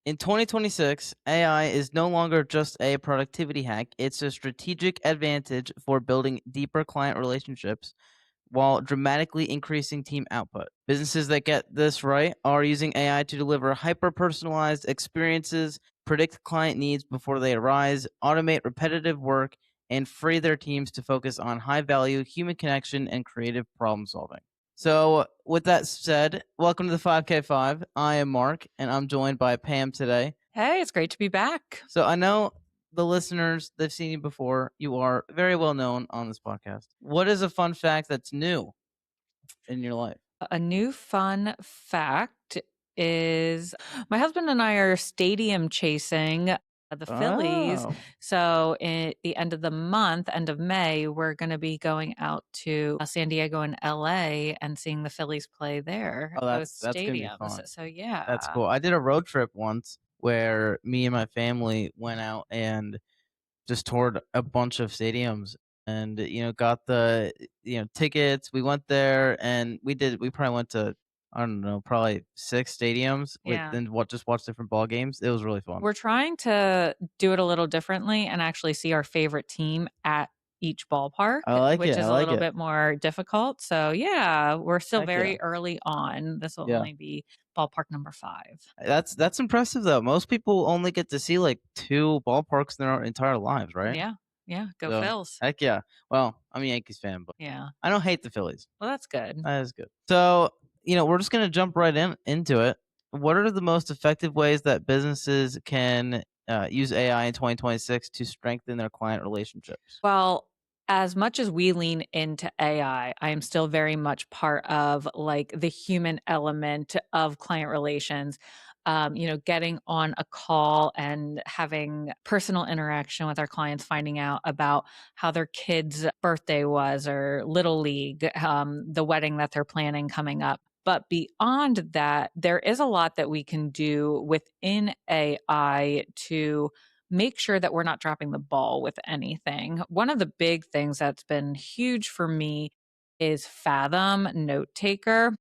In 2026, AI is no longer just a productivity hack, it's a strategic advantage for building deeper client relationships while dramatically increasing team output. Businesses that get this right are using AI to deliver hyper personalized experiences, predict client needs before they arise, automate repetitive work, and free their teams to focus on high value human connection and creative problem solving. So, with that said, welcome to the 5K5. I am Mark, and I'm joined by Pam today. Hey, it's great to be back. So, I know the listeners, they've seen you before. You are very well known on this podcast. What is a fun fact that's new in your life? A new fun fact is my husband and I are stadium chasing the Phillies. Oh. So, at the end of the month, end of May, we're going to be going out to San Diego and LA and seeing the Phillies play there, Oh, both that's gonna be stadiums. fun. So, That's yeah. cool. I did a road trip once where me and my family went out and just toured a bunch of stadiums and, got the, tickets. We went there and we probably went to, I don't know, probably 6 stadiums with Yeah. then what just watch different ball games. It was really fun. We're trying to do it a little differently and actually see our favorite team at each ballpark, I like it. which I is a like little it. bit more difficult. So, yeah, we're still Heck yeah. very early on. This will Yeah. only be ballpark number 5. That's impressive though. Most people only get to see like 2 ballparks in their entire lives, right? Yeah. Yeah. Go So, Phils. heck yeah. Well, I'm a Yankees fan, but Yeah. I don't hate the Phillies. Well, that's good. That is good. So, we're just gonna jump right into it. What are the most effective ways that businesses can use AI in 2026 to strengthen their client relationships? Well, as much as we lean into I am still very much part of like the human element of client relations. Getting on a call and having personal interaction with our clients, finding out about how their kid's birthday was or little league, the wedding that they're planning coming up. But beyond that, there is a lot that we can do within AI to make sure that we're not dropping the ball with anything. One of the big things that's been huge for me is Fathom Note Taker.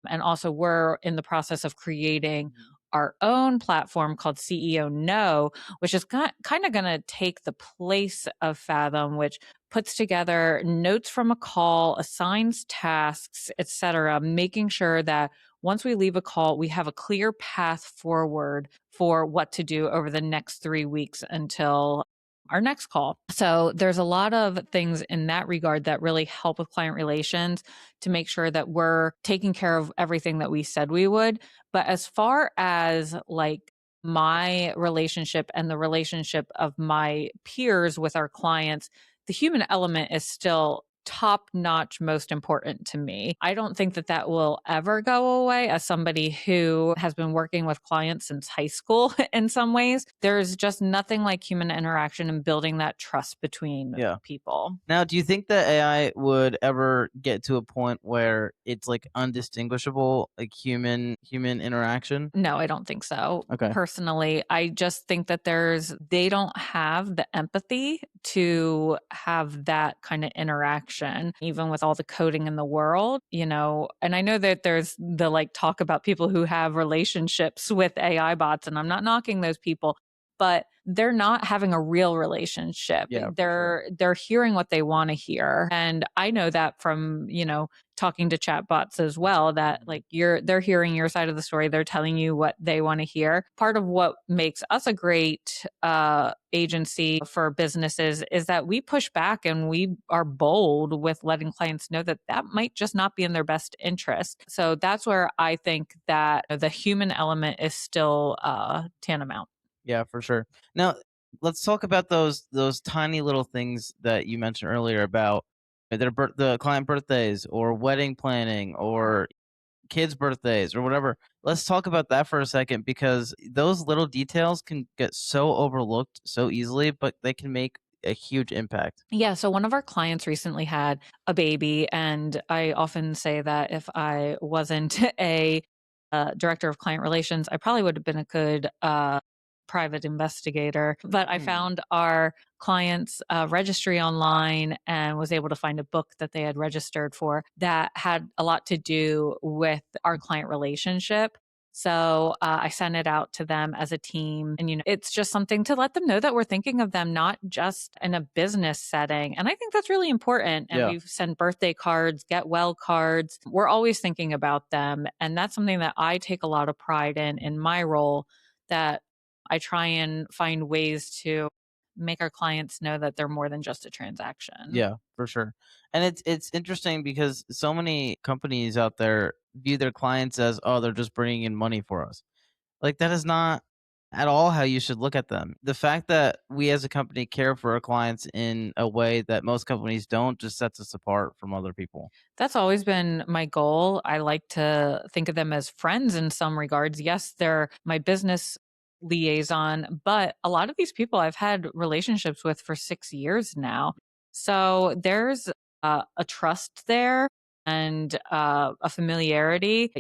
And also, we're in the process of creating Mhm. our own platform called CEO No, which is kind of going to take the place of Fathom, which puts together notes from a call, assigns tasks, etc., making sure that once we leave a call, we have a clear path forward for what to do over the next 3 weeks until our next call. So there's a lot of things in that regard that really help with client relations to make sure that we're taking care of everything that we said we would. But as far as like my relationship and the relationship of my peers with our clients, the human element is still top notch, most important to me. I don't think that that will ever go away. As somebody who has been working with clients since high school in some ways, there's just nothing like human interaction and building that trust between Yeah. people. Now, do you think that AI would ever get to a point where it's like undistinguishable, like human interaction? No, I don't think so. Okay. Personally, I just think that they don't have the empathy to have that kind of interaction, even with all the coding in the world. And I know that there's the like talk about people who have relationships with AI bots, and I'm not knocking those people, but they're not having a real relationship. Yeah, for sure. They're hearing what they want to hear. And I know that from, talking to chatbots as well, that Mhm. like they're hearing your side of the story, they're telling you what they want to hear. Part of what makes us a great agency for businesses is that we push back and we are bold with letting clients know that that might just not be in their best interest. So that's where I think that the human element is still tantamount. Yeah, for sure. Now, let's talk about those tiny little things that you mentioned earlier about the client birthdays or wedding planning or kids' birthdays or whatever. Let's talk about that for a second because those little details can get so overlooked so easily, but they can make a huge impact. Yeah, so one of our clients recently had a baby, and I often say that if I wasn't a director of client relations, I probably would have been a good private investigator. But I Hmm. found our client's registry online and was able to find a book that they had registered for that had a lot to do with our client relationship. So I sent it out to them as a team. And, it's just something to let them know that we're thinking of them, not just in a business setting. And I think that's really important. And Yeah. we've sent birthday cards, get well cards. We're always thinking about them. And that's something that I take a lot of pride in my role, that I try and find ways to make our clients know that they're more than just a transaction. Yeah, for sure. And it's interesting because so many companies out there view their clients as, oh, they're just bringing in money for us. Like that is not at all how you should look at them. The fact that we as a company care for our clients in a way that most companies don't just sets us apart from other people. That's always been my goal. I like to think of them as friends in some regards. Yes, they're my business liaison, but a lot of these people I've had relationships with for 6 years now. So there's a trust there, and a familiarity,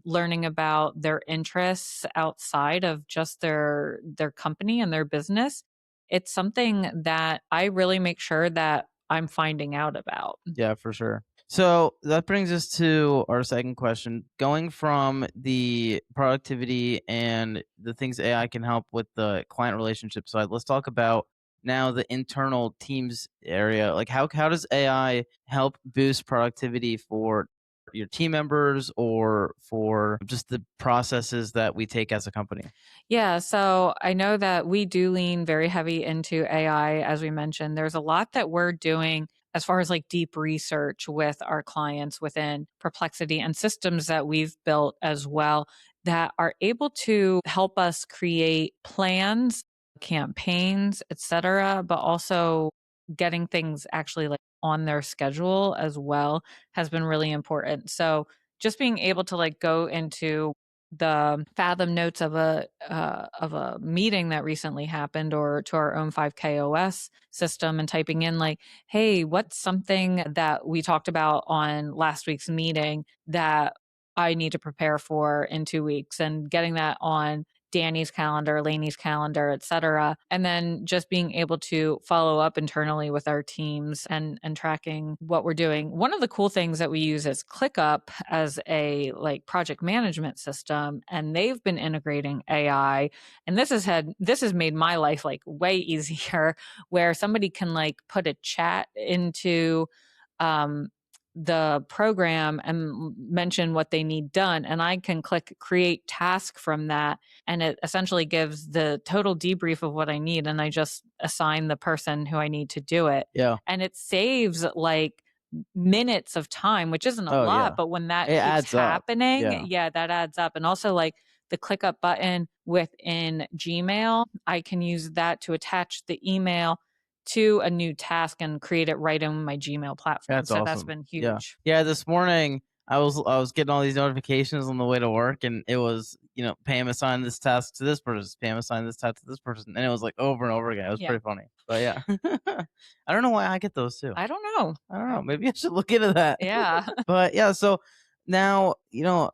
learning about their interests outside of just their company and their business. It's something that I really make sure that I'm finding out about. Yeah, for sure. So that brings us to our second question. Going from the productivity and the things AI can help with the client relationship side, let's talk about now the internal teams area. Like how does AI help boost productivity for your team members or for just the processes that we take as a company? Yeah, so I know that we do lean very heavy into AI, as we mentioned. There's a lot that we're doing as far as like deep research with our clients within Perplexity, and systems that we've built as well that are able to help us create plans, campaigns, etc., but also getting things actually like on their schedule as well has been really important. So just being able to like go into the Fathom notes of a meeting that recently happened, or to our own 5KOS system, and typing in like, hey, what's something that we talked about on last week's meeting that I need to prepare for in 2 weeks, and getting that on Danny's calendar, Lainey's calendar, etc. And then just being able to follow up internally with our teams, and tracking what we're doing. One of the cool things that we use is ClickUp as a like project management system, and they've been integrating AI. And this has made my life like way easier, where somebody can like put a chat into um the program and mention what they need done, and I can click create task from that, and it essentially gives the total debrief of what I need, and I just assign the person who I need to do it. Yeah. And it saves like minutes of time, which isn't a Oh lot, yeah. but when that It keeps adds up. happening, Yeah. yeah, that adds up. And also like the ClickUp button within Gmail, I can use that to attach the email to a new task and create it right in my Gmail platform. That's So that's awesome. been Yeah. huge. Yeah, this morning I was getting all these notifications on the way to work and it was, Pam assigned this task to this person, Pam assigned this task to this person. And it was like over and over again. It was Yeah. pretty funny. But yeah. I don't know why I get those too. I don't know. I don't know. Maybe I should look into that. Yeah. But yeah, so now,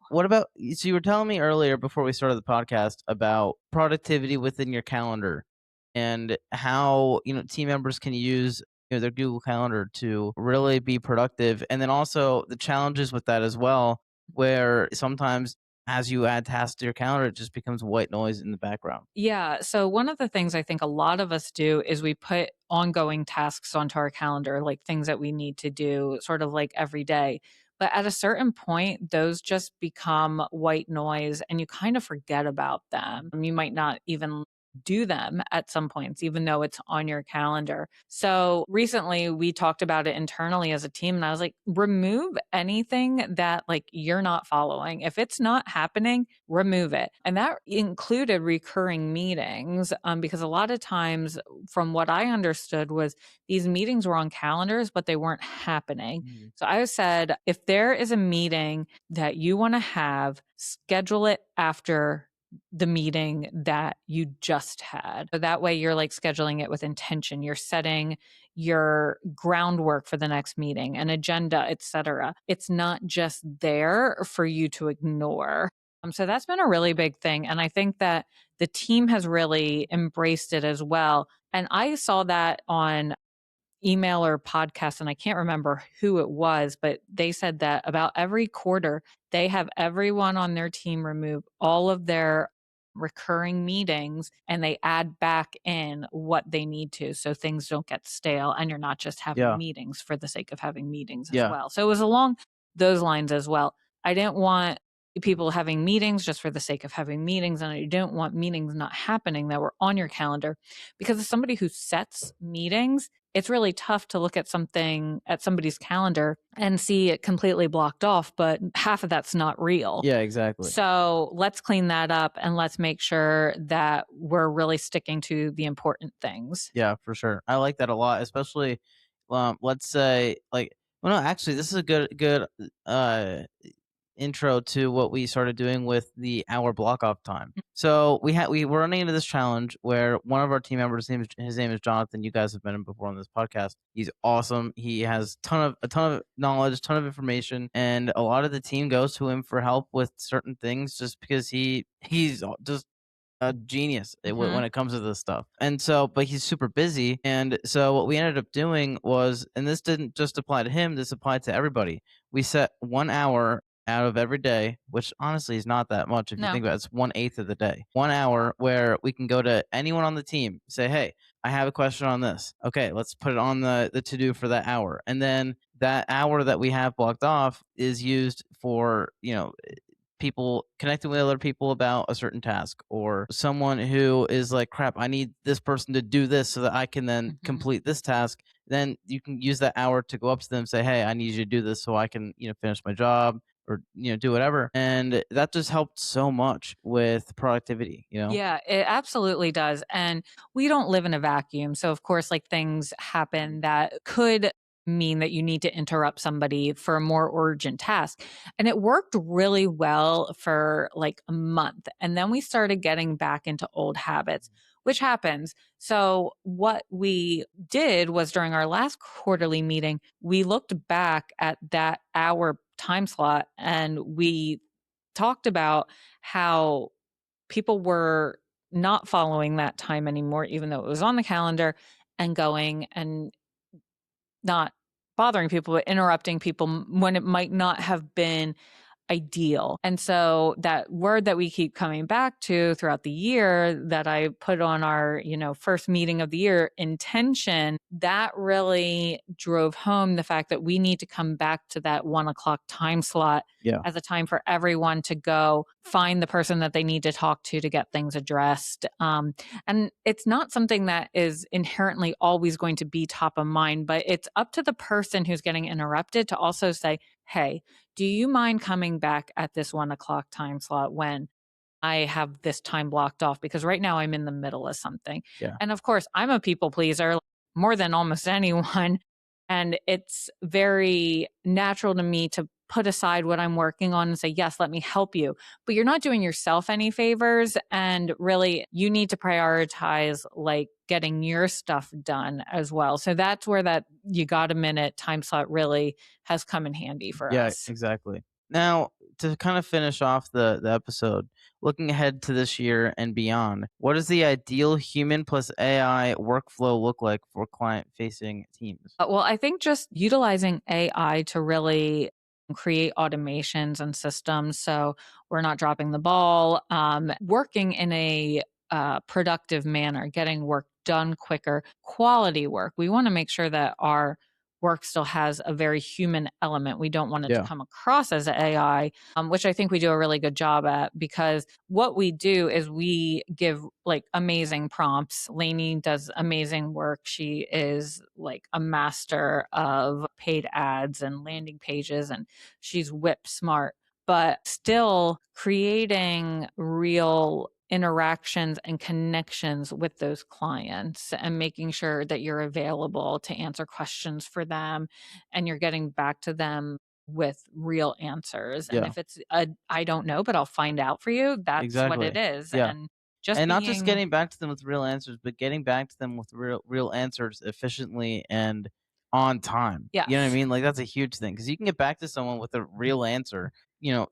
what about so you were telling me earlier before we started the podcast about productivity within your calendar and how, team members can use their Google Calendar to really be productive. And then also the challenges with that as well, where sometimes as you add tasks to your calendar, it just becomes white noise in the background. Yeah. So, one of the things I think a lot of us do is we put ongoing tasks onto our calendar, like things that we need to do sort of like every day. But at a certain point, those just become white noise and you kind of forget about them. You might not even do them at some points, even though it's on your calendar. So recently we talked about it internally as a team, and I was like, remove anything that like you're not following. If it's not happening, remove it. And that included recurring meetings, because a lot of times, from what I understood, was these meetings were on calendars, but they weren't happening. Mhm. So I said, if there is a meeting that you want to have, schedule it after the meeting that you just had. So that way you're like scheduling it with intention. You're setting your groundwork for the next meeting, an agenda, etc. It's not just there for you to ignore. So that's been a really big thing. And I think that the team has really embraced it as well. And I saw that on email or podcast, and I can't remember who it was, but they said that about every quarter, they have everyone on their team remove all of their recurring meetings and they add back in what they need to so things don't get stale and you're not just having Yeah. meetings for the sake of having meetings as Yeah. well. So it was along those lines as well. I didn't want people having meetings just for the sake of having meetings, and I don't want meetings not happening that were on your calendar, because as somebody who sets meetings, it's really tough to look at something at somebody's calendar and see it completely blocked off, but half of that's not real. Yeah, exactly. So let's clean that up and let's make sure that we're really sticking to the important things. Yeah, for sure. I like that a lot, especially let's say like well no, actually this is a good uh intro to what we started doing with the hour block off time. So we were running into this challenge where one of our team members, his name is Jonathan. You guys have met him before on this podcast. He's awesome. He has a ton of knowledge, ton of information, and a lot of the team goes to him for help with certain things just because he's just a genius when Mhm. it comes to this stuff. And so, but he's super busy. And so, what we ended up doing was, and this didn't just apply to him, this applied to everybody. We set 1 hour out of every day, which honestly is not that much if you No. think about it. It's 1/8 of the day. 1 hour where we can go to anyone on the team, say, hey, I have a question on this. Okay, let's put it on the to do for that hour. And then that hour that we have blocked off is used for, people connecting with other people about a certain task, or someone who is like, crap, I need this person to do this so that I can then Mhm. complete this task. Then you can use that hour to go up to them and say, hey, I need you to do this so I can, finish my job, or do whatever. And that just helped so much with productivity. Yeah, it absolutely does. And we don't live in a vacuum. So, of course, like things happen that could mean that you need to interrupt somebody for a more urgent task. And it worked really well for like a month. And then we started getting back into old habits, which happens. So, what we did was during our last quarterly meeting, we looked back at that hour time slot and we talked about how people were not following that time anymore, even though it was on the calendar, and going and not bothering people, but interrupting people when it might not have been ideal. And so that word that we keep coming back to throughout the year that I put on our, first meeting of the year, intention, that really drove home the fact that we need to come back to that 1 o'clock time slot Yeah. as a time for everyone to go find the person that they need to talk to get things addressed. And it's not something that is inherently always going to be top of mind, but it's up to the person who's getting interrupted to also say, hey, do you mind coming back at this 1 o'clock time slot when I have this time blocked off? Because right now I'm in the middle of something. Yeah. And of course, I'm a people pleaser more than almost anyone. And it's very natural to me to put aside what I'm working on and say, yes, let me help you. But you're not doing yourself any favors. And really, you need to prioritize like getting your stuff done as well. So that's where that you got a minute time slot really has come in handy for Yeah, us. exactly. Now, to kind of finish off the episode, looking ahead to this year and beyond, what does the ideal human plus AI workflow look like for client facing teams? Well, I think just utilizing AI to really create automations and systems so we're not dropping the ball, working in a productive manner, getting work done quicker, quality work. We want to make sure that our work still has a very human element. We don't want it to Yeah. come across as AI, which I think we do a really good job at, because what we do is we give like amazing prompts. Lainey does amazing work. She is like a master of paid ads and landing pages, and she's whip smart, but still creating real interactions and connections with those clients and making sure that you're available to answer questions for them and you're getting back to them with real answers. And Yeah. if it's a I don't know, but I'll find out for you, that's what it Exactly. is. Yeah. And just And not just being getting back to them with real answers, but getting back to them with real answers efficiently and on time. You know what I yes. mean? Like that's a huge thing because you can get back to someone with a real answer,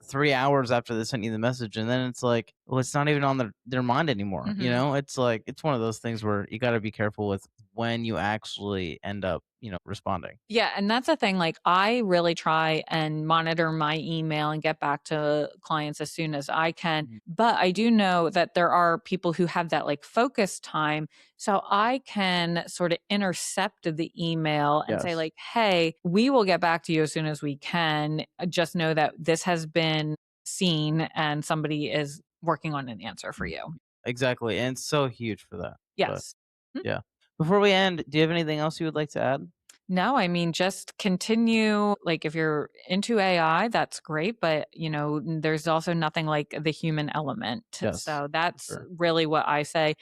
3 hours after they sent you the message, and then it's like, well, it's not even on their mind anymore. Mhm. It's like it's one of those things where you got to be careful with when you actually end up, responding. Yeah, and that's the thing, like, I really try and monitor my email and get back to clients as soon as I can, Mhm. but I do know that there are people who have that, like, focus time, so I can sort of intercept the email and say, Yes, like, "Hey, we will get back to you as soon as we can. Just know that this has been seen and somebody is working on an answer for you." exactly, and it's so huge for that. But Yes. yeah, before we end, do you have anything else you would like to add? No, I mean, just continue. Like, if you're into AI, that's great. But, there's also nothing like the human element. Yes, So for that's sure. really what I say.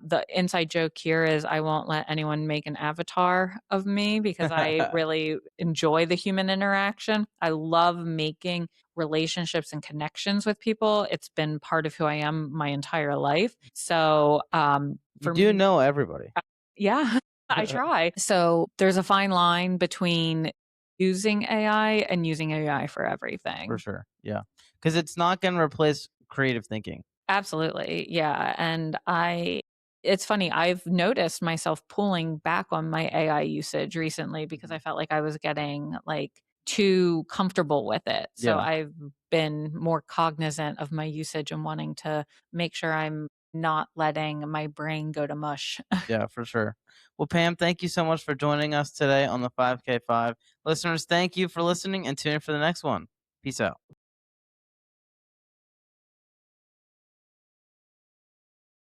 The inside joke here is I won't let anyone make an avatar of me because I really enjoy the human interaction. I love making relationships and connections with people. It's been part of who I am my entire life. So, You for do me, know everybody. yeah, I try. So there's a fine line between using AI and using AI for For everything. sure, yeah, because it's not gonna replace creative thinking. Absolutely. Yeah. And it's funny, I've noticed myself pulling back on my AI usage recently because Mhm. I felt like I was getting like too comfortable with it. So Yeah. I've been more cognizant of my usage and wanting to make sure I'm not letting my brain go to mush. Yeah, for sure. Well, Pam, thank you so much for joining us today on the 5K5. Listeners, thank you for listening and tune in for the next one. Peace out.